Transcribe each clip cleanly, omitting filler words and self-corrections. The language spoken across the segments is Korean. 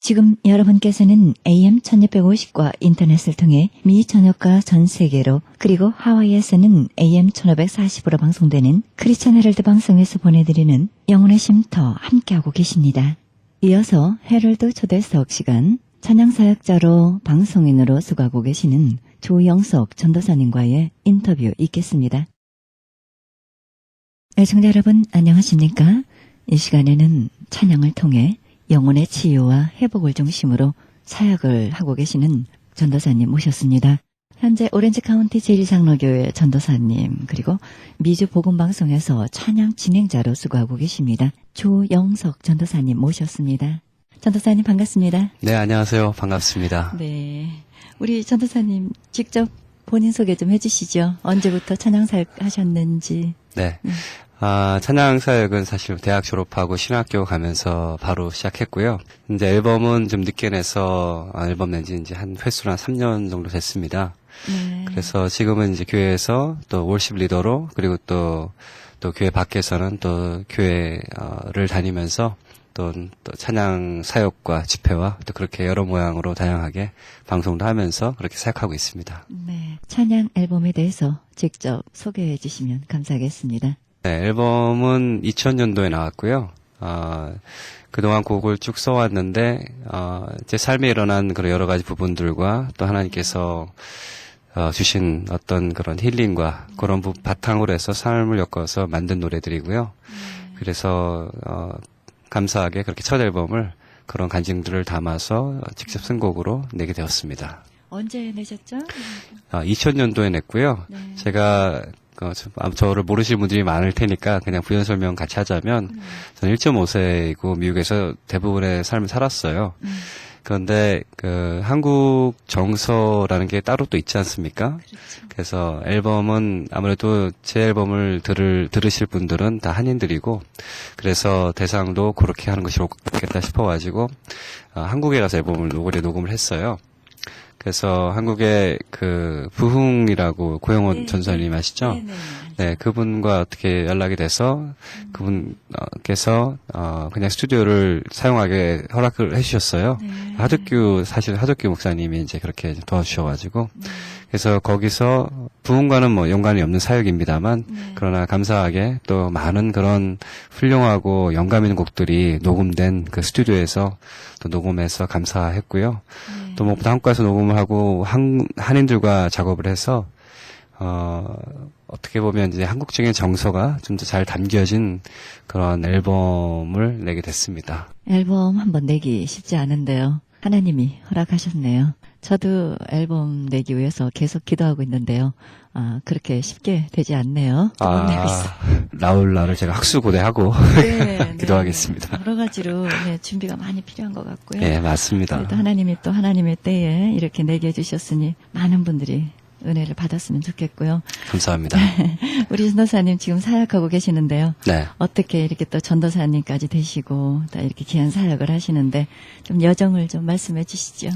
지금 여러분께서는 AM 1650과 인터넷을 통해 미 전역과 전 세계로 그리고 하와이에서는 AM 1540으로 방송되는 크리스천 헤럴드 방송에서 보내드리는 영혼의 쉼터 함께하고 계십니다. 이어서 헤럴드 초대석 시간 찬양사역자로 방송인으로 수고하고 계시는 조영석 전도사님과의 인터뷰 있겠습니다. 애청자 여러분 안녕하십니까? 이 시간에는 찬양을 통해 영혼의 치유와 회복을 중심으로 사역을 하고 계시는 전도사님 모셨습니다. 현재 오렌지 카운티 제1장로교회 전도사님 그리고 미주 복음방송에서 찬양 진행자로 수고하고 계십니다. 조영석 전도사님 모셨습니다. 전도사님 반갑습니다. 네, 안녕하세요. 반갑습니다. 네, 우리 전도사님 직접 본인 소개 좀 해주시죠. 언제부터 찬양 사역 하셨는지. 네. 찬양 사역은 사실 대학 졸업하고 신학교 가면서 바로 시작했고요. 이제 앨범은 좀 늦게 내서 앨범 낸 지 이제 한 횟수로 한 3년 정도 됐습니다. 네. 그래서 지금은 이제 교회에서 또 월십 리더로 그리고 또 교회 밖에서는 또 교회를 다니면서 또 찬양 사역과 집회와 또 그렇게 여러 모양으로 다양하게 방송도 하면서 그렇게 사역하고 있습니다. 네. 찬양 앨범에 대해서 직접 소개해 주시면 감사하겠습니다. 네, 앨범은 2000년도에 나왔고요. 그동안 곡을 쭉 써왔는데, 제 삶에 일어난 그런 여러 가지 부분들과 또 하나님께서 주신 어떤 그런 힐링과 그런 바탕으로 해서 삶을 엮어서 만든 노래들이고요. 그래서, 감사하게 그렇게 첫 앨범을 그런 간증들을 담아서 직접 쓴 곡으로 내게 되었습니다. 언제 내셨죠? 2000년도에 냈고요. 네. 제가 저를 모르실 분들이 많을 테니까 그냥 부연 설명 같이 하자면 저는 1.5세이고 미국에서 대부분의 삶을 살았어요. 그런데 한국 정서라는 게 따로 또 있지 않습니까? 그렇죠. 그래서 앨범은 아무래도 제 앨범을 들으실 분들은 다 한인들이고 그래서 대상도 그렇게 하는 것이 좋겠다 싶어가지고 한국에 가서 앨범을 녹음을 했어요. 그래서 한국의 부흥이라고 고영원 전사님 아시죠? 네네. 네, 그분과 어떻게 연락이 돼서 그분께서 그냥 스튜디오를 사용하게 허락을 해주셨어요. 네. 사실 하덕규 목사님이 이제 그렇게 도와주셔가지고 그래서 거기서 부흥과는 뭐 연관이 없는 사역입니다만 그러나 감사하게 또 많은 그런 훌륭하고 영감 있는 곡들이 녹음된 그 스튜디오에서 또 녹음해서 감사했고요. 또 무엇보다 한국에서 녹음을 하고 한인들과 작업을 해서 어떻게 보면 이제 한국적인 정서가 좀 더 잘 담겨진 그런 앨범을 내게 됐습니다. 앨범 한번 내기 쉽지 않은데요. 하나님이 허락하셨네요. 저도 앨범 내기 위해서 계속 기도하고 있는데요. 그렇게 쉽게 되지 않네요. 내고 있어요. 나올 날을 제가 학수고대하고 네, 기도하겠습니다. 여러 가지로 준비가 많이 필요한 것 같고요. 네, 맞습니다. 그래도 하나님이 또 하나님의 때에 이렇게 내게 해주셨으니 많은 분들이 은혜를 받았으면 좋겠고요. 감사합니다. 우리 전도사님 지금 사역하고 계시는데요. 네. 어떻게 이렇게 또 전도사님까지 되시고 또 이렇게 귀한 사역을 하시는데 좀 여정을 좀 말씀해 주시죠.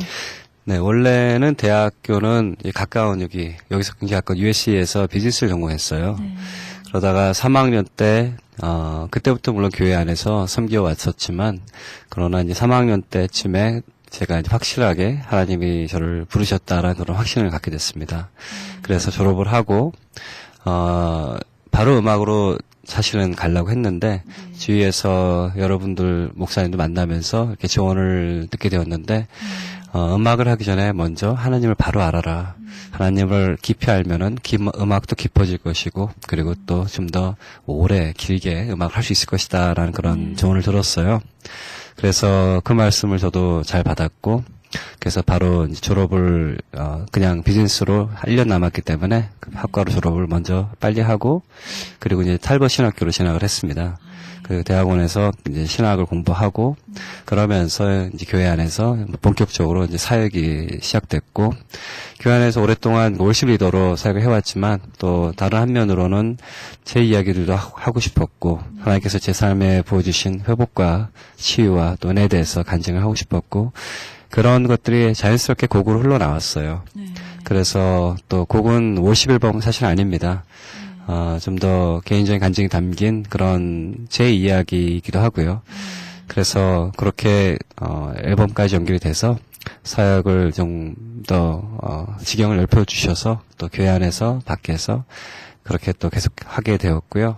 네, 원래는 대학교는 가까운 여기서 굉장히 가까운 USC에서 비즈니스를 전공했어요. 네. 그러다가 3학년 때, 그때부터 물론 교회 안에서 섬겨 왔었지만, 그러나 이제 3학년 때쯤에 제가 이제 확실하게 하나님이 저를 부르셨다라는 그런 확신을 갖게 됐습니다. 그래서 졸업을 하고, 바로 음악으로 사실은 가려고 했는데, 주위에서 여러분들 목사님도 만나면서 이렇게 조언을 듣게 되었는데, 음악을 하기 전에 먼저 하나님을 바로 알아라. 하나님을 깊이 알면은 음악도 깊어질 것이고, 그리고 또 좀 더 오래 길게 음악을 할 수 있을 것이다라는 그런 조언을 들었어요. 그래서 그 말씀을 저도 잘 받았고, 그래서 바로 이제 졸업을 그냥 비즈니스로 1년 남았기 때문에 그 학과로 졸업을 먼저 빨리 하고, 그리고 이제 탈버 신학교로 진학을 했습니다. 그 대학원에서 이제 신학을 공부하고 그러면서 이제 교회 안에서 본격적으로 이제 사역이 시작됐고, 교회 안에서 오랫동안 월십 리더로 사역을 해왔지만 또 다른 한면으로는 제 이야기들도 하고 싶었고, 하나님께서 제 삶에 보여주신 회복과 치유와 또 은혜에 대해서 간증을 하고 싶었고, 그런 것들이 자연스럽게 곡으로 흘러나왔어요. 그래서 또 곡은 50앨범은 사실 아닙니다. 좀 더 개인적인 간증이 담긴 그런 제 이야기이기도 하고요. 그래서 그렇게 앨범까지 연결이 돼서 사역을 좀 더 지경을 넓혀 주셔서 또 교회 안에서 밖에서 그렇게 또 계속 하게 되었고요.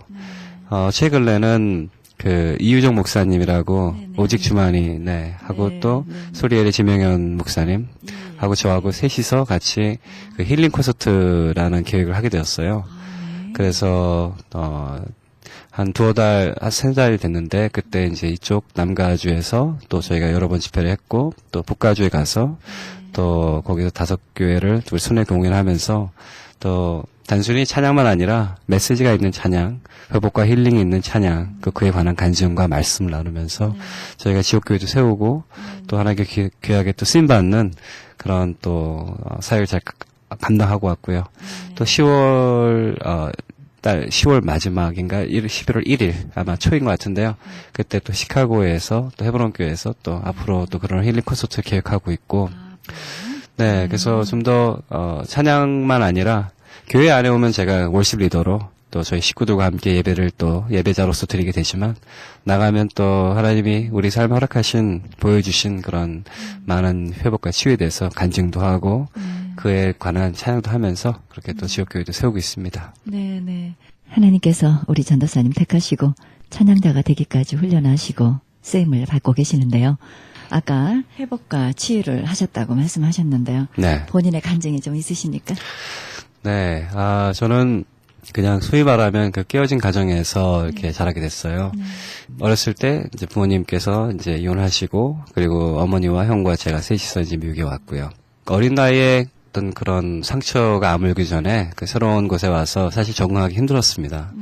최근에는 그 이유정 목사님이라고 네네. 오직 주만이 하고 네, 또 네. 소리엘의 지명현 목사님 예. 하고 저하고 셋이서 같이 그 힐링 콘서트라는 계획을 하게 되었어요. 네. 그래서 한 두어 달, 한 세 달 됐는데 그때 이제 이쪽 남가주에서 또 저희가 여러 번 집회를 했고 또 북가주에 가서 또 거기서 5교회를 우리 순회 공연하면서 또 단순히 찬양만 아니라 메시지가 있는 찬양, 회복과 힐링이 있는 찬양, 그에 관한 간증과 말씀을 나누면서 저희가 지역교회도 세우고 또 하나님께 귀하게 또 쓰임받는 그런 또 사역을 잘 감당하고 왔고요. 또 10월 마지막인가 11월 1일 아마 초인 것 같은데요. 그때 또 시카고에서 또 헤브론 교회에서 또 앞으로 또 그런 힐링 콘서트 계획하고 있고 네, 그래서 좀 더 찬양만 아니라 교회 안에 오면 제가 월십 리더로 또 저희 식구들과 함께 예배를 또 예배자로서 드리게 되지만 나가면 또 하나님이 우리 삶에 허락하신 보여주신 그런 많은 회복과 치유에 대해서 간증도 하고 그에 관한 찬양도 하면서 그렇게 또 지역교회도 세우고 있습니다. 네, 네. 하나님께서 우리 전도사님 택하시고 찬양자가 되기까지 훈련하시고 쓰임을 받고 계시는데요. 아까 회복과 치유를 하셨다고 말씀하셨는데요. 네. 본인의 간증이 좀 있으십니까? 네. 저는 그냥 소위 말하면 그 깨어진 가정에서 이렇게 자라게 됐어요. 어렸을 때 이제 부모님께서 이제 이혼하시고 그리고 어머니와 형과 제가 셋이서 이제 미국에 왔고요. 어린 나이에 어떤 그런 상처가 아물기 전에 그 새로운 곳에 와서 사실 적응하기 힘들었습니다.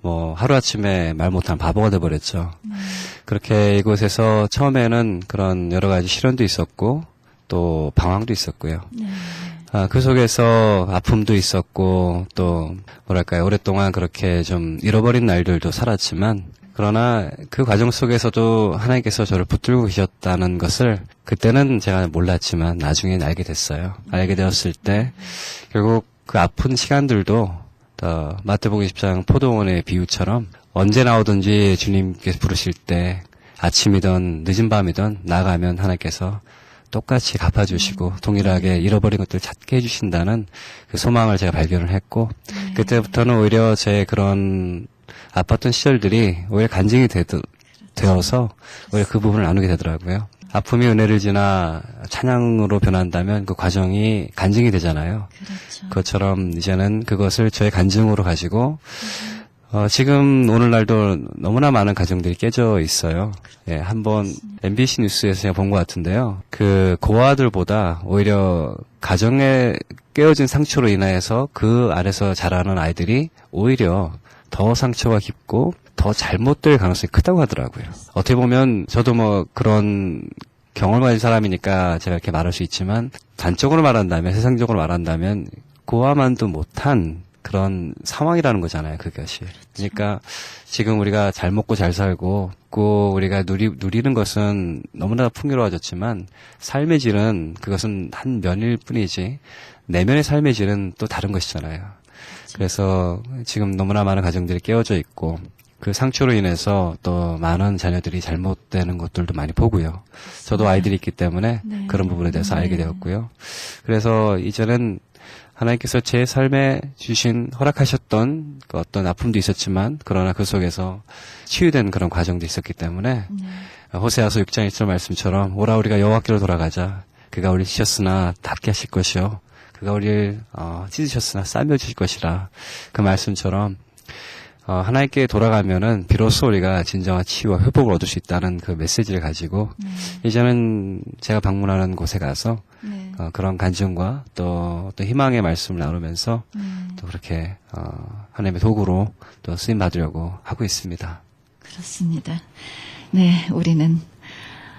뭐 하루아침에 말 못한 바보가 돼버렸죠. 그렇게 이곳에서 처음에는 그런 여러 가지 시련도 있었고 또 방황도 있었고요. 그 속에서 아픔도 있었고 또 뭐랄까요 오랫동안 그렇게 좀 잃어버린 날들도 살았지만 그러나 그 과정 속에서도 하나님께서 저를 붙들고 계셨다는 것을 그때는 제가 몰랐지만 나중에 알게 됐어요. 알게 되었을 때 결국 그 아픈 시간들도 마태복음 10장 포도원의 비유처럼 언제 나오든지 주님께서 부르실 때 아침이든 늦은 밤이든 나가면 하나님께서 똑같이 갚아주시고 동일하게 잃어버린 것들을 찾게 해주신다는 그 소망을 제가 발견을 했고 그때부터는 오히려 제 그런 아팠던 시절들이 오히려 간증이 되어서 오히려 그 부분을 나누게 되더라고요. 아픔이 은혜를 지나 찬양으로 변한다면 그 과정이 간증이 되잖아요. 그렇죠. 그것처럼 이제는 그것을 저의 간증으로 가지고 지금 오늘날도 너무나 많은 가정들이 깨져 있어요. 예, 한번 MBC 뉴스에서 제가 본 것 같은데요. 그 고아들보다 오히려 가정에 깨어진 상처로 인해서 그 안에서 자라는 아이들이 오히려 더 상처가 깊고 더 잘못될 가능성이 크다고 하더라고요. 어떻게 보면 저도 뭐 그런 경험을 가진 사람이니까 제가 이렇게 말할 수 있지만 단적으로 말한다면 세상적으로 말한다면 고아만도 못한 그런 상황이라는 거잖아요, 그것이. 그러니까 지금 우리가 잘 먹고 잘 살고 또 우리가 누리는 것은 너무나 풍요로워졌지만 삶의 질은 그것은 한 면일 뿐이지 내면의 삶의 질은 또 다른 것이잖아요. 그래서 지금 너무나 많은 가정들이 깨어져 있고 그 상처로 인해서 또 많은 자녀들이 잘못되는 것들도 많이 보고요. 저도 아이들이 있기 때문에 네. 그런 부분에 대해서 알게 되었고요. 그래서 이제는 하나님께서 제 삶에 주신 허락하셨던 그 어떤 아픔도 있었지만 그러나 그 속에서 치유된 그런 과정도 있었기 때문에 호세아서 6장 1절 말씀처럼 오라 우리가 여호와께로 돌아가자. 그가 우리를 치셨으나 낫게 하실 것이요. 그가 우리를 찢으셨으나 싸매어 주실 것이라. 그 말씀처럼 하나님께 돌아가면은 비로소 우리가 진정한 치유와 회복을 얻을 수 있다는 그 메시지를 가지고 이제는 제가 방문하는 곳에 가서 그런 간증과 또 희망의 말씀을 나누면서 또 그렇게 하나님의 도구로 또 쓰임 받으려고 하고 있습니다. 그렇습니다. 네, 우리는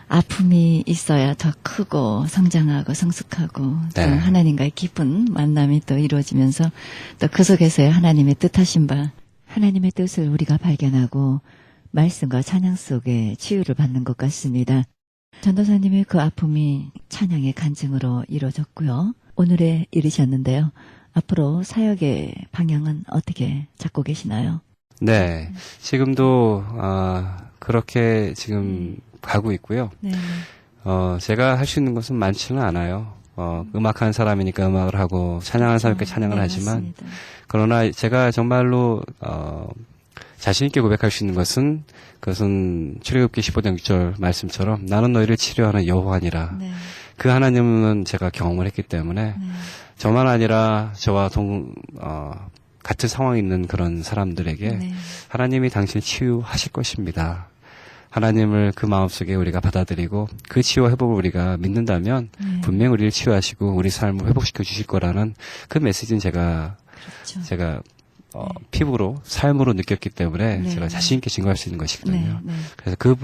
아픔이 있어야 더 크고 성장하고 성숙하고 또 네. 하나님과의 깊은 만남이 또 이루어지면서 또 그 속에서의 하나님의 뜻하신 바 하나님의 뜻을 우리가 발견하고 말씀과 찬양 속에 치유를 받는 것 같습니다. 전도사님의 그 아픔이 찬양의 간증으로 이루어졌고요. 오늘에 이르셨는데요. 앞으로 사역의 방향은 어떻게 잡고 계시나요? 네. 지금도 그렇게 지금 가고 있고요. 네. 제가 할 수 있는 것은 많지는 않아요. 음악하는 사람이니까 음악을 하고 찬양하는 사람이니까 찬양을 네, 하지만 맞습니다. 그러나 제가 정말로 자신 있게 고백할 수 있는 것은 그것은 출애굽기 15장 6절 말씀처럼 나는 너희를 치료하는 여호와니라. 네. 그 하나님은 제가 경험을 했기 때문에 네. 저만 아니라 저와 같은 상황에 있는 그런 사람들에게 네. 하나님이 당신을 치유하실 것입니다. 하나님을 그 마음속에 우리가 받아들이고 그 치유와 회복을 우리가 믿는다면 네. 분명히 우리를 치유하시고 우리 삶을 회복시켜 주실 거라는 그 메시지는 제가 그렇죠. 피부로 삶으로 느꼈기 때문에 네. 제가 자신 있게 증거할 수 있는 것이거든요. 네. 네. 그래서 그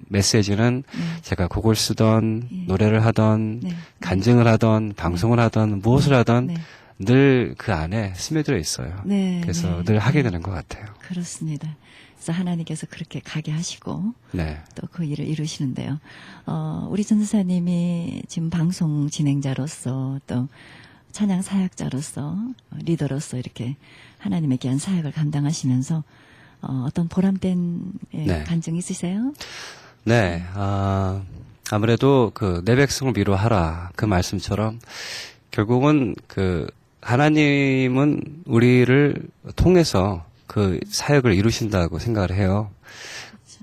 메시지는 네. 제가 곡을 쓰던 예. 노래를 하던 네. 간증을 하던 방송을 하던 무엇을 하던 네. 늘 그 안에 스며들어 있어요. 네. 그래서 네. 늘 하게 되는 것 같아요. 그렇습니다. 그래서 하나님께서 그렇게 가게 하시고 네. 또 그 일을 이루시는데요. 우리 전도사님이 지금 방송 진행자로서 또 찬양 사역자로서 리더로서 이렇게 하나님의 귀한 사역을 감당하시면서 어떤 보람된 네. 간증 있으세요? 네. 아무래도 내 백성을 위로하라 그 말씀처럼 결국은 하나님은 우리를 통해서 그 사역을 이루신다고 생각을 해요.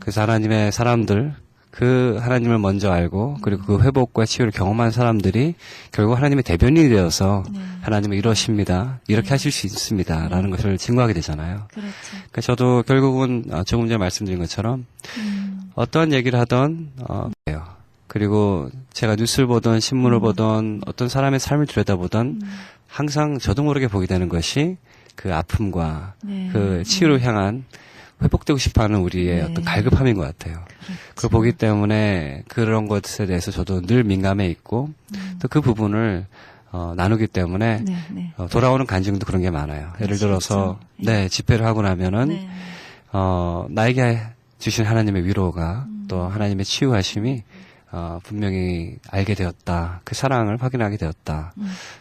그래서 하나님의 사람들, 그 하나님을 먼저 알고 그리고 그 회복과 치유를 경험한 사람들이 결국 하나님의 대변인이 되어서 네. 하나님은 이러십니다. 이렇게 네. 하실 수 있습니다. 라는 것을 증거하게 되잖아요. 그렇죠. 그러니까 저도 결국은 조금 전에 말씀드린 것처럼 어떤 얘기를 하던 그래요. 그리고 제가 뉴스를 보던 신문을 보던 어떤 사람의 삶을 들여다보던 항상 저도 모르게 보게 되는 것이 그 아픔과 네. 그 치유를 향한 회복되고 싶어하는 우리의 네. 어떤 갈급함인 것 같아요. 그렇죠. 그걸 보기 때문에 그런 것에 대해서 저도 늘 민감해 있고 또 그 부분을 나누기 때문에 네. 네. 돌아오는 간증도 그런 게 많아요. 예를 들어서 그렇죠. 네 집회를 하고 나면은 네. 나에게 주신 하나님의 위로가 또 하나님의 치유하심이 분명히 알게 되었다. 그 사랑을 확인하게 되었다.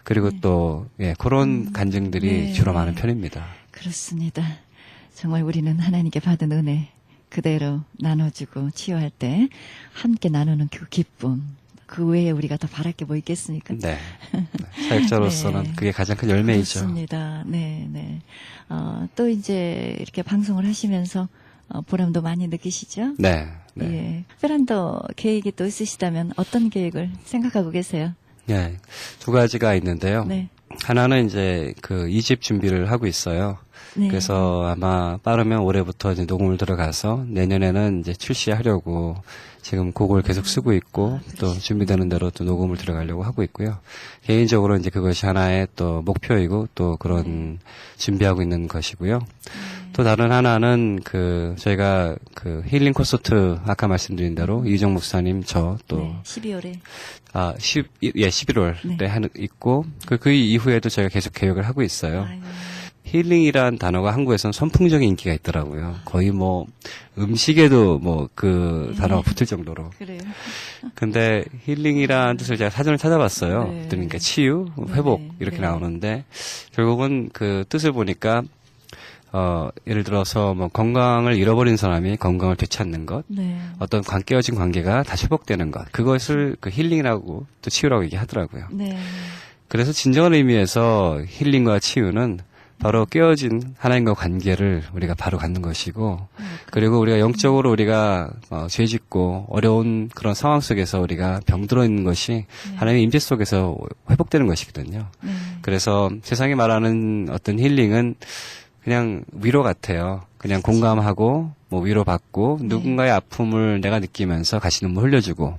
그리고 또 그런 간증들이 네. 주로 많은 편입니다. 그렇습니다. 정말 우리는 하나님께 받은 은혜 그대로 나눠주고 치유할 때 함께 나누는 그 기쁨 그 외에 우리가 더 바랄 게 뭐 있겠습니까? 네. 사역자로서는 네. 그게 가장 큰 열매이죠. 그렇습니다. 네, 네. 또 이제 이렇게 방송을 하시면서 보람도 많이 느끼시죠? 네. 네. 예. 특별한 더 계획이 또 있으시다면 어떤 계획을 생각하고 계세요? 네. 두 가지가 있는데요. 네. 하나는 이제 그 2집 준비를 하고 있어요. 네. 그래서 아마 빠르면 올해부터 이제 녹음을 들어가서 내년에는 이제 출시하려고 지금 곡을 계속 쓰고 있고 또 준비되는 대로 또 녹음을 들어가려고 하고 있고요. 개인적으로 이제 그것이 하나의 또 목표이고 또 그런 준비하고 있는 것이고요. 또 다른 하나는 저희가 힐링 콘서트 아까 말씀드린 대로 이정 목사님 저 또 네. 12월에 11월에 네. 있고 그 이후에도 저희가 계속 계획을 하고 있어요. 아유, 힐링이란 단어가 한국에서는 선풍적인 인기가 있더라고요. 거의 뭐 음식에도 뭐 그 단어가 붙을 정도로. 그래요. 근데 힐링이라는 뜻을 제가 사전을 찾아봤어요. 네. 그러니까 치유, 회복 네. 이렇게 네. 나오는데 결국은 그 뜻을 보니까 예를 들어서 뭐 건강을 잃어버린 사람이 건강을 되찾는 것, 네. 어떤 깨어진 관계가 다시 회복되는 것, 그것을 그 힐링이라고 또 치유라고 얘기하더라고요. 네. 그래서 진정한 의미에서 힐링과 치유는 바로 깨어진 하나님과 관계를 우리가 바로 갖는 것이고, 그리고 우리가 영적으로 우리가 죄짓고 어려운 그런 상황 속에서 우리가 병들어 있는 것이 하나님의 임재 속에서 회복되는 것이거든요. 네. 그래서 세상이 말하는 어떤 힐링은 그냥 위로 같아요. 그냥 공감하고 뭐 위로받고 누군가의 아픔을 내가 느끼면서 같이 눈물 흘려주고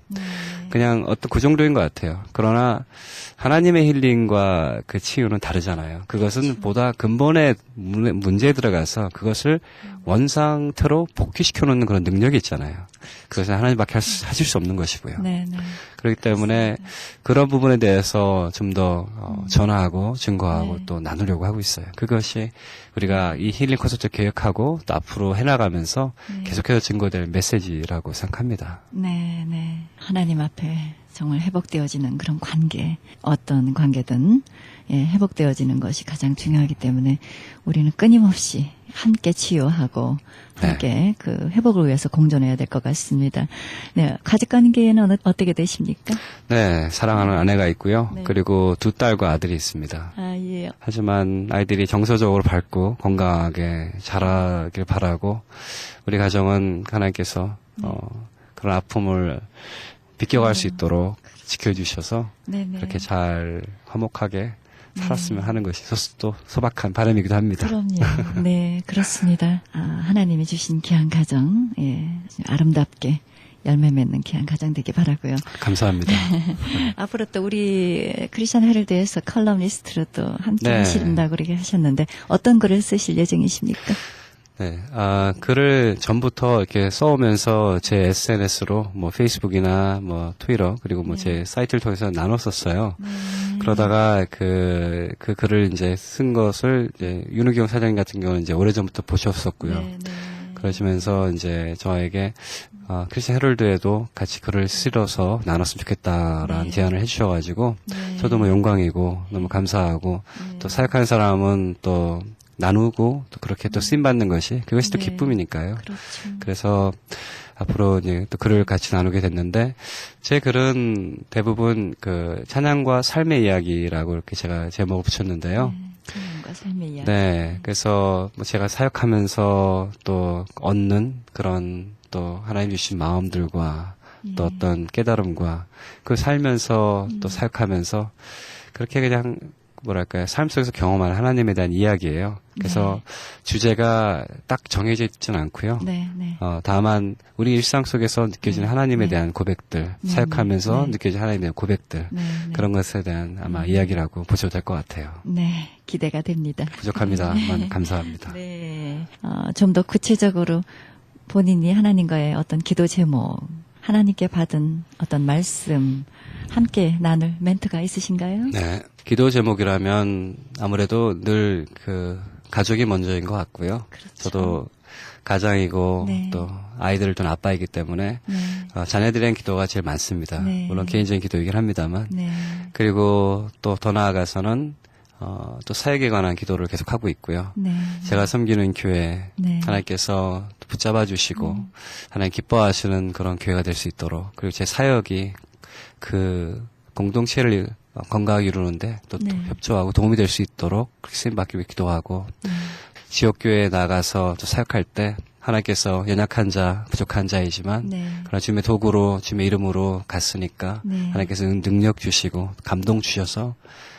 그냥 어떤 그 정도인 것 같아요. 그러나 하나님의 힐링과 그 치유는 다르잖아요. 그것은 보다 근본의 문제에 들어가서 그것을 원상태로 복귀시켜 놓는 그런 능력이 있잖아요. 그것은 하나님밖에 하실 수 없는 것이고요. 네. 네. 그렇기 때문에 그런 부분에 대해서 좀 더 전화하고 증거하고 또 나누려고 하고 있어요. 그것이 우리가 이 힐링 콘서트 계획하고 또 앞으로 해나가면서 계속해서 증거될 메시지라고 생각합니다. 네, 네. 하나님 앞에 정말 회복되어지는 그런 관계, 어떤 관계든 회복되어지는 것이 가장 중요하기 때문에 우리는 끊임없이 함께 치유하고 함께 그 회복을 위해서 공존해야 될 것 같습니다. 네, 가족 관계는 어떻게 되십니까? 네, 사랑하는 아내가 있고요. 네. 그리고 2딸과 아들이 있습니다. 아, 예. 하지만 아이들이 정서적으로 밝고 건강하게 자라길 바라고 우리 가정은 하나님께서 그런 아픔을 비껴갈 수 있도록 지켜주셔서 네네. 그렇게 잘 화목하게 살았으면 하는 것이 또 소박한 바람이기도 합니다. 그럼요. 네, 그렇습니다. 하나님이 주신 귀한 가정, 아름답게 열매 맺는 귀한 가정 되길 바라고요. 감사합니다. 앞으로 또 우리 크리스천 헤럴드에서 컬럼니스트로 또 함께 네. 하신다고 그렇게 하셨는데 어떤 글을 쓰실 예정이십니까? 네, 글을 전부터 이렇게 써오면서 제 SNS로 뭐 페이스북이나 뭐 트위터 그리고 뭐 제 사이트를 통해서 나눴었어요. 그러다가 그 글을 이제 쓴 것을 이제 윤우경 사장님 같은 경우는 이제 오래전부터 보셨었고요. 네. 그러시면서 이제 저에게 크리스천 헤럴드에도 같이 글을 실어서 나눴으면 좋겠다라는 네. 제안을 해주셔가지고 네. 저도 뭐 영광이고 너무 감사하고 또 사역하는 사람은 또 나누고 또 그렇게 또 쓰임 받는 것이 그것이 또 네. 기쁨이니까요. 그렇죠. 그래서 앞으로 이제 또 글을 같이 나누게 됐는데 제 글은 대부분 그 찬양과 삶의 이야기라고 이렇게 제가 제목을 붙였는데요. 찬양과 삶의 이야기. 네, 그래서 뭐 제가 사역하면서 또 얻는 그런 또 하나님 주신 마음들과 또 어떤 깨달음과 그 살면서 또 사역하면서 그렇게 그냥 뭐랄까요, 삶 속에서 경험하는 하나님에 대한 이야기예요. 그래서 주제가 딱 정해져 있지는 않고요. 네. 다만 우리 일상 속에서 느껴지는 하나님에 대한 고백들, 네. 사역하면서 네. 느껴지는 하나님에 대한 고백들, 네. 그런 것에 대한 아마 이야기라고 보셔도 될 것 같아요. 네, 기대가 됩니다. 부족합니다만 감사합니다. 네, 좀 더 구체적으로 본인이 하나님과의 어떤 기도 제목, 하나님께 받은 어떤 말씀, 함께 나눌 멘트가 있으신가요? 네. 기도 제목이라면 아무래도 늘 그 가족이 먼저인 것 같고요. 그렇죠. 저도 가장이고 네. 또 아이들을 둔 아빠이기 때문에 네. 자녀들에 대한 기도가 제일 많습니다. 네. 물론 개인적인 기도이긴 합니다만. 네. 그리고 또 더 나아가서는 또 사역에 관한 기도를 계속 하고 있고요. 네. 제가 섬기는 교회 네. 하나님께서 붙잡아 주시고 하나님 기뻐하시는 그런 교회가 될 수 있도록 그리고 제 사역이 그 공동체를 건강하게 이루는데 또 네. 협조하고 도움이 될 수 있도록 그렇게 쓰임받기 위해 기도하고 지역교회에 나가서 또 사역할 때 하나님께서 연약한 자, 부족한 자이지만 네. 그러나 주님의 도구로 주님의 이름으로 갔으니까 네. 하나님께서 능력 주시고 감동 주셔서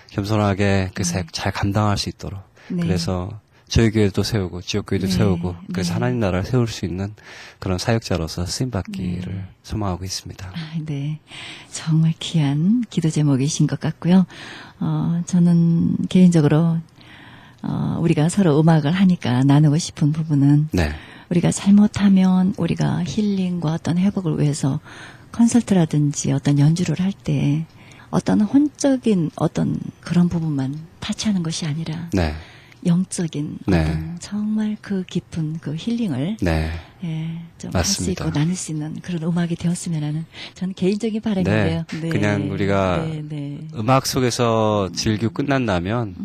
겸손하게 그 사역 잘 감당할 수 있도록 네. 그래서 저희 교회도 세우고 지역교회도 네. 세우고 그래서 네. 하나님 나라를 세울 수 있는 그런 사역자로서 쓰임받기를 소망하고 있습니다. 네. 정말 귀한 기도 제목이신 것 같고요. 저는 개인적으로, 우리가 서로 음악을 하니까 나누고 싶은 부분은 네. 우리가 잘못하면 우리가 힐링과 어떤 회복을 위해서 콘서트라든지 어떤 연주를 할 때 어떤 혼적인 어떤 그런 부분만 타치하는 것이 아니라 네. 영적인 네. 어떤 정말 그 깊은 그 힐링을 네. 좀 할 수 맞습니다. 있고 나눌 수 있는 그런 음악이 되었으면 하는 저는 개인적인 바람인데요. 네. 그냥 우리가 음악 속에서 즐기고 끝난다면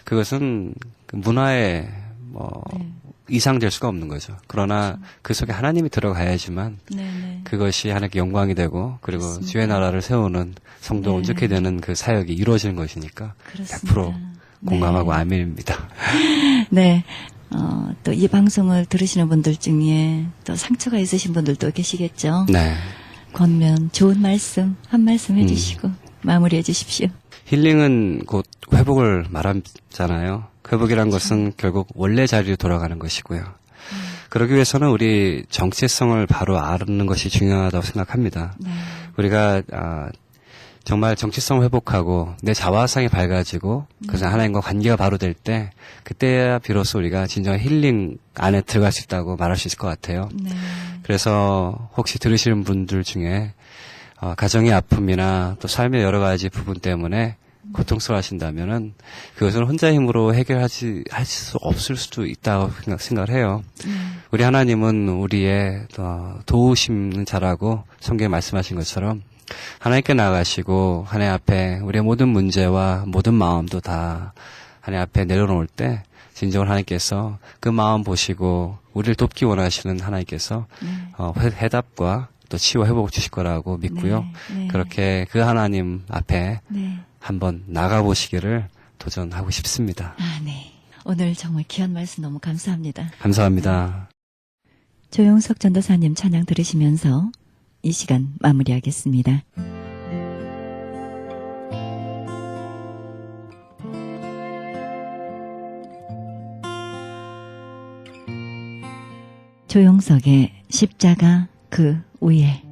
그것은 그 문화의 이상될 수가 없는 거죠. 그러나 그 속에 하나님이 들어가야지만 그것이 하나님께 영광이 되고 그리고 그렇습니다. 주의 나라를 세우는 성도가 네. 온전케 되는 그 사역이 이루어지는 것이니까 그렇습니다. 100% 공감하고 네. 아멘입니다. 네. 또 이 방송을 들으시는 분들 중에 또 상처가 있으신 분들도 계시겠죠. 네. 권면 좋은 말씀 한 말씀 해주시고 마무리해 주십시오. 힐링은 곧 회복을 말하잖아요. 회복이란 것은 결국 원래 자리로 돌아가는 것이고요. 그러기 위해서는 우리 정체성을 바로 아는 것이 중요하다고 생각합니다. 네. 우리가 정말 정체성을 회복하고 내 자화상이 밝아지고 그래서 하나님과 관계가 바로 될 때 그때야 비로소 우리가 진정한 힐링 안에 들어갈 수 있다고 말할 수 있을 것 같아요. 네. 그래서 혹시 들으시는 분들 중에 가정의 아픔이나 또 삶의 여러 가지 부분 때문에 고통스러워하신다면은 그것은 혼자 힘으로 할 수 없을 수도 있다고 생각을 해요. 우리 하나님은 우리의 도우시는 자라고 성경에 말씀하신 것처럼 하나님께 나가시고 하나님 앞에 우리의 모든 문제와 모든 마음도 다 하나님 앞에 내려놓을 때 진정으로 하나님께서 그 마음 보시고 우리를 돕기 원하시는 하나님께서 해답과 또 치유와 회복을 주실 거라고 믿고요. 네. 그렇게 그 하나님 앞에 네. 한번 나가보시기를 도전하고 싶습니다. 아, 네. 오늘 정말 귀한 말씀 너무 감사합니다. 감사합니다. 조용석 전도사님 찬양 들으시면서 이 시간 마무리하겠습니다. 조용석의 십자가 그 위에.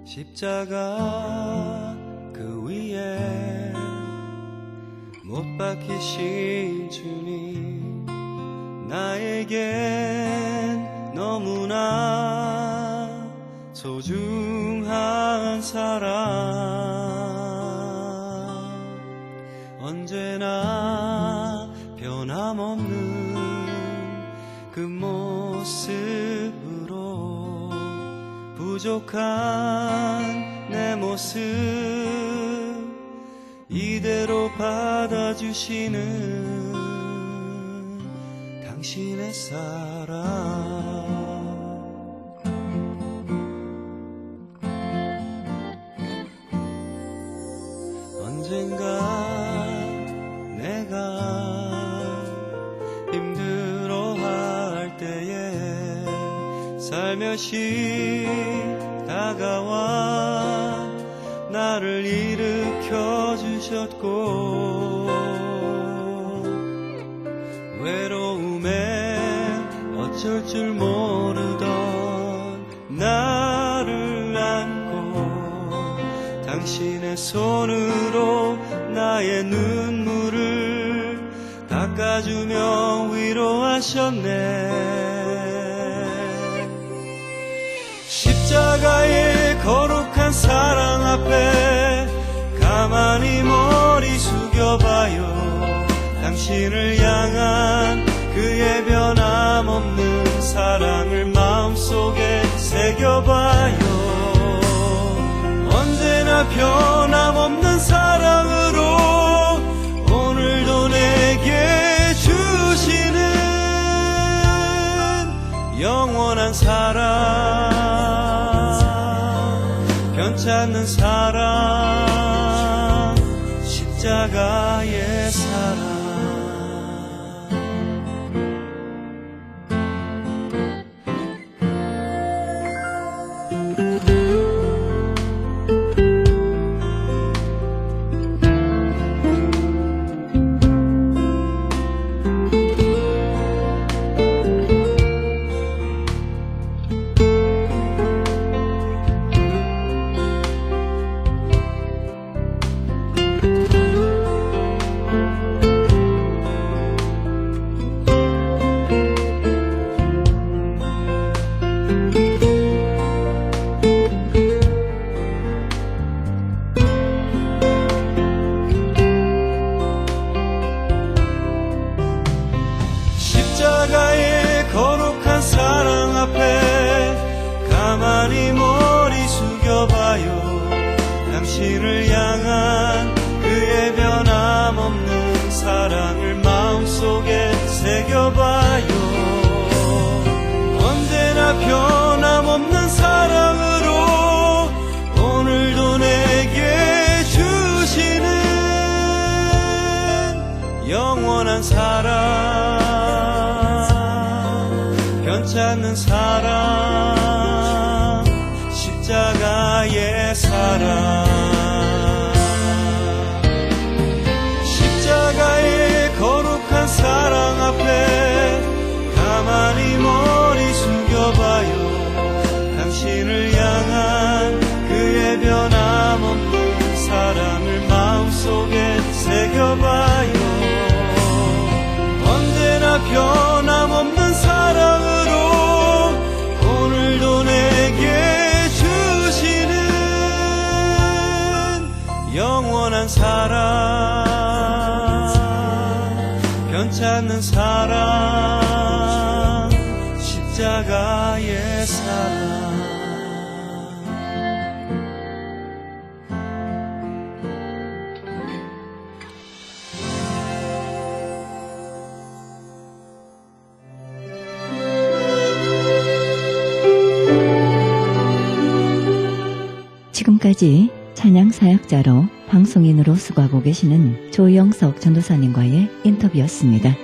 십자가 그 위에 못 박히신 주님, 나에겐 너무나 소중한 사랑, 언제나 변함없는 그 모습으로 부족한 내 모습 이대로 받아주시는 당신의 사랑. 언젠가 내가 힘들어할 때에 살며시 다가와 나를 일으켜 주셨고, 외로움에 어쩔 줄 모르던 나를 안고 당신의 손으로 나의 눈물을 닦아주며 위로하셨네. 십자가의 거룩한 사랑 앞에 가만히 머리 숙여봐요. 당신을 향한 그의 변함없는 사랑을 마음속에 새겨봐요. 언제나 변함없는 사랑으로 오늘도 내게 주시는 영원한 사랑, 변찮는 사랑, 십자가의 사랑. 십자가의 거룩한 사랑 앞에 가만히 머리 숙여봐요. 당신을 향한 그의 변함없는 사랑을 마음속에 새겨봐요. 언제나 변함없는 사랑으로 오늘도 내게 주시는 영원한 사랑, 변찮는 사랑, 십자가의 사랑. 십자가의 거룩한 사랑 앞에 가만히 머리 숙여봐요. 당신을 향한 그의 변함없는 사랑을 마음속에 새겨봐요. 언제나 변함없는 사랑으로 오늘도 내게 주시는 영원한 사랑, 변치 않는 사랑, 십자가의 사랑. 지금까지 찬양 사역자로 방송인으로 수고하고 계시는 조영석 전도사님과의 인터뷰였습니다.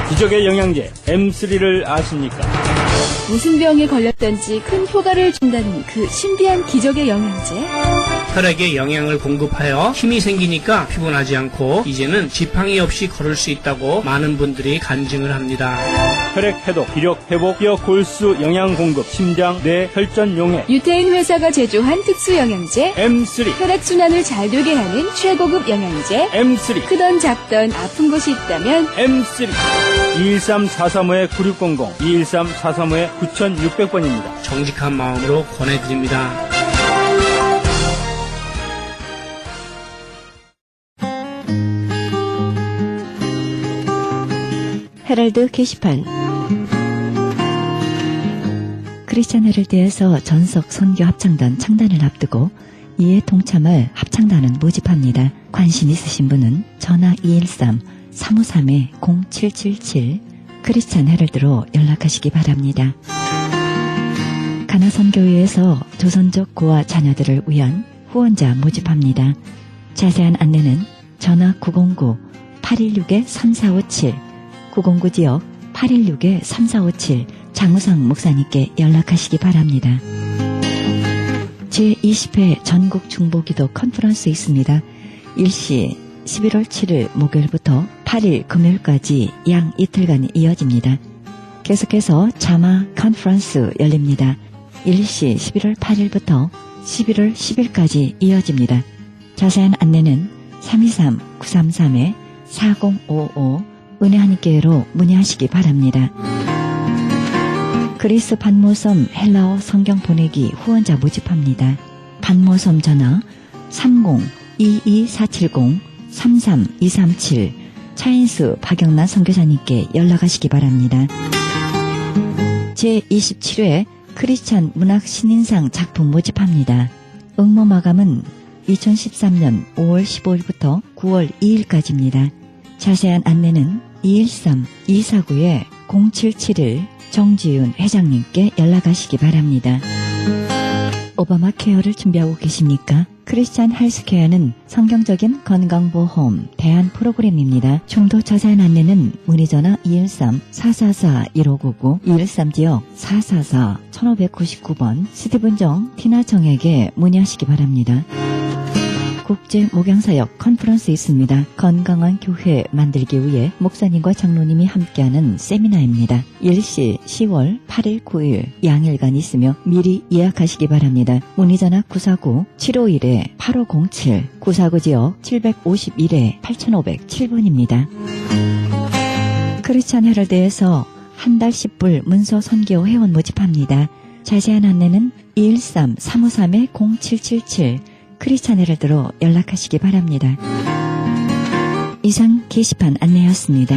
기적의 영양제 M3를 아십니까? 무슨 병에 걸렸던지 큰 효과를 준다는 그 신비한 기적의 영양제. 혈액에 영양을 공급하여 힘이 생기니까 피곤하지 않고 이제는 지팡이 없이 걸을 수 있다고 많은 분들이 간증을 합니다. 혈액 해독, 기력 회복, 뼈 골수 영양 공급, 심장, 뇌, 혈전 용해 유태인 회사가 제조한 특수 영양제. M3, 혈액순환을 잘 되게 하는 최고급 영양제. M3, 크던 작던 아픈 곳이 있다면 M3. 213-435-9600, 213-435-9600번입니다. 정직한 마음으로 권해드립니다. 헤럴드 게시판. 크리스찬 헤럴드에서 전석 선교 합창단 창단을 앞두고 이에 동참할 합창단은 모집합니다. 관심 있으신 분은 전화 213-353-0777 크리스찬 헤럴드로 연락하시기 바랍니다. 가나선교회에서 조선족 고아 자녀들을 위한 후원자 모집합니다. 자세한 안내는 전화 909-816-3457 909 지역 816-3457 장우상 목사님께 연락하시기 바랍니다. 제20회 전국 중보기도 컨퍼런스 있습니다. 일시 11월 7일 목요일부터 8일 금요일까지 양 이틀간 이어집니다. 계속해서 자마 컨퍼런스 열립니다. 일시 11월 8일부터 11월 10일까지 이어집니다. 자세한 안내는 323-933-4055 은혜 하나님께로 문의하시기 바랍니다. 그리스 반모섬 헬라어 성경 보내기 후원자 모집합니다. 반모섬 전화 30-22470-33237 차인수 박영란 선교사님께 연락하시기 바랍니다. 제27회 크리스찬 문학 신인상 작품 모집합니다. 응모 마감은 2013년 5월 15일부터 9월 2일까지입니다. 자세한 안내는 213-249-0771 정지윤 회장님께 연락하시기 바랍니다. 오바마 케어를 준비하고 계십니까? 크리스찬 헬스케어는 성경적인 건강보험 대안 프로그램입니다. 좀 더 자세한 안내는 문의전화 213-444-1599 213지역 444-1599번 스티븐 티나정에게 문의하시기 바랍니다. 국제 목양사역 컨퍼런스 있습니다. 건강한 교회 만들기 위해 목사님과 장로님이 함께하는 세미나입니다. 일시 10월 8일 9일 양일간 있으며 미리 예약하시기 바랍니다. 문의전화 949-751-8507 949지역 751-8507번입니다. 크리스찬 헤럴드에서 한 달 10불 문서 선교 회원 모집합니다. 자세한 안내는 213-353-0777 크리스찬 헤럴드로 연락하시기 바랍니다. 이상 게시판 안내였습니다.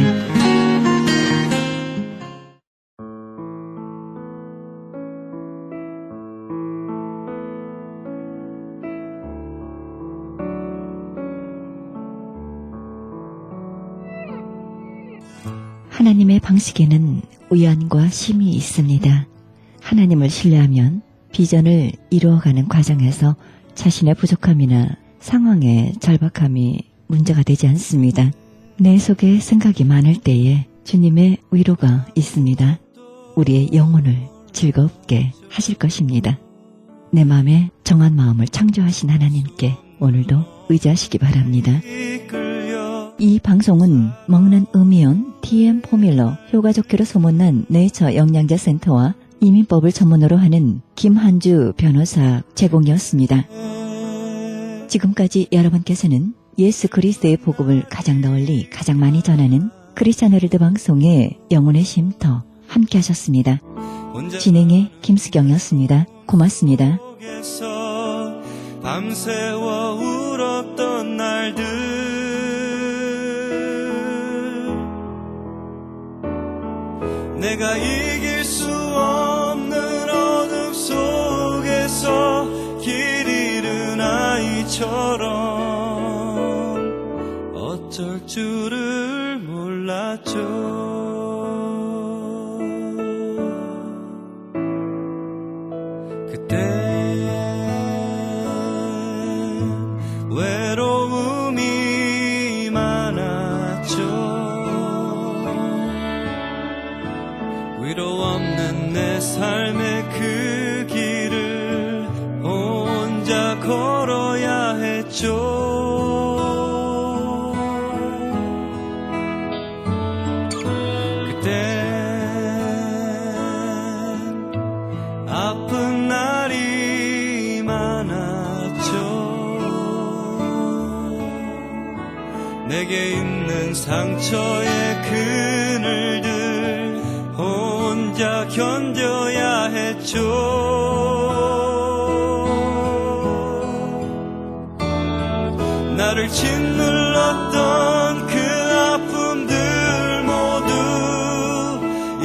하나님의 방식에는 우연과 쉼이 있습니다. 하나님을 신뢰하면 비전을 이루어가는 과정에서 자신의 부족함이나 상황의 절박함이 문제가 되지 않습니다. 내 속에 생각이 많을 때에 주님의 위로가 있습니다. 우리의 영혼을 즐겁게 하실 것입니다. 내 마음에 정한 마음을 창조하신 하나님께 오늘도 의지하시기 바랍니다. 이 방송은 먹는 음이온 TM 포뮬러 효과 좋기로 소문난 네이처 영양제 센터와 이민법을 전문으로 하는 김한주 변호사 제공이었습니다. 지금까지 여러분께서는 예수 그리스도의 복음을 가장 널리 가장 많이 전하는 크리스찬 헤럴드 방송의 영혼의 쉼터 함께 하셨습니다. 진행의 김수경이었습니다. 고맙습니다. 밤새워 울었던 날들 내가 이길 수 없는 어둠 속에서 길 잃은 아이처럼 어쩔 줄을 몰랐죠. 외로움이 많았죠. 위로 없는 내 삶의 그 길을 혼자 걸어야 했죠. 그땐 아픈 날이 많았죠. 내게 있는 상처의 그늘들 혼자 견뎌야 했죠. 나를 짓눌렀던 그 아픔들 모두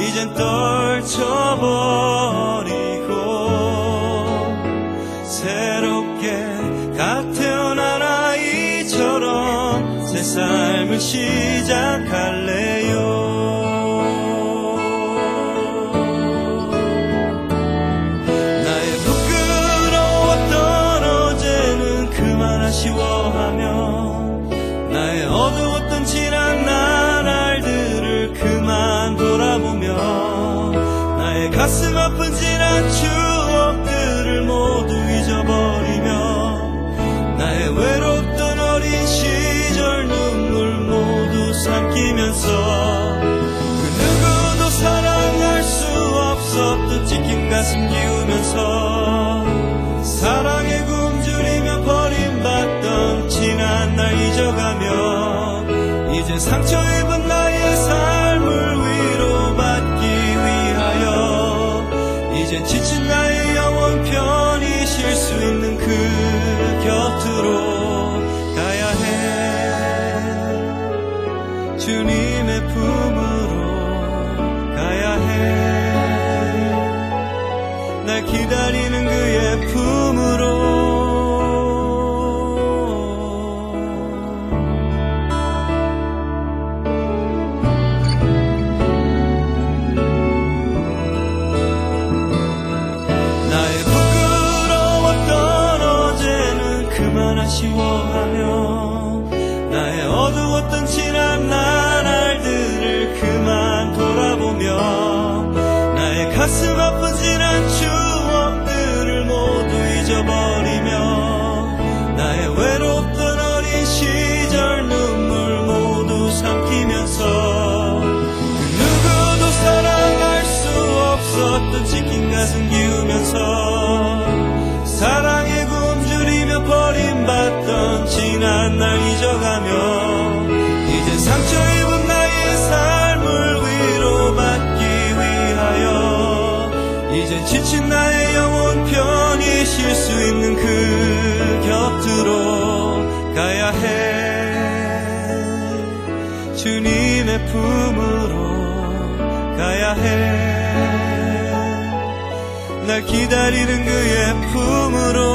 이젠 떨쳐버리고 새롭게 갓 태어난 아이처럼 새 삶을 시작할래요. 나의 부끄러웠던 어제는 그만 아쉬워하며 나의 어두웠던 지난 나날들을 그만 돌아보며 나의 가슴 아픈 지난 추억들을 모두 잊어버리며 나의 외롭던 어린 시절 눈물 모두 삼키면서 그 누구도 사랑할 수 없었던 찢긴 가슴 기우면서 사랑에 굶주리며 버림받던 지난 날 잊어가며 이제 상처 입은 나의 삶을 위로받기 위하여 이제 지친 나의 영혼 편히 쉴 수 있는 그 곁으로 가야 해. 주님의 품으로 가야 해. 날 기다리는 그의 품으로. 아쉬워하며 나의 어두웠던 지난 나날들을 그만 돌아보며 나의 가슴 아픈 지난 추억들을 모두 잊어버리며 나의 외롭던 어린 시절 눈물 모두 삼키면서 그 누구도 사랑할 수 없었던 찢긴 가슴 기우면서 사랑에 굶주리며 버림받던 지난 날 잊어가며 이제 상처 입은 나의 삶을 위로받기 위하여 이제 지친 나의 영혼 편히 쉴 수 있는 그 곁으로 가야 해. 주님의 품으로 가야 해. 날 기다리는 그의 품으로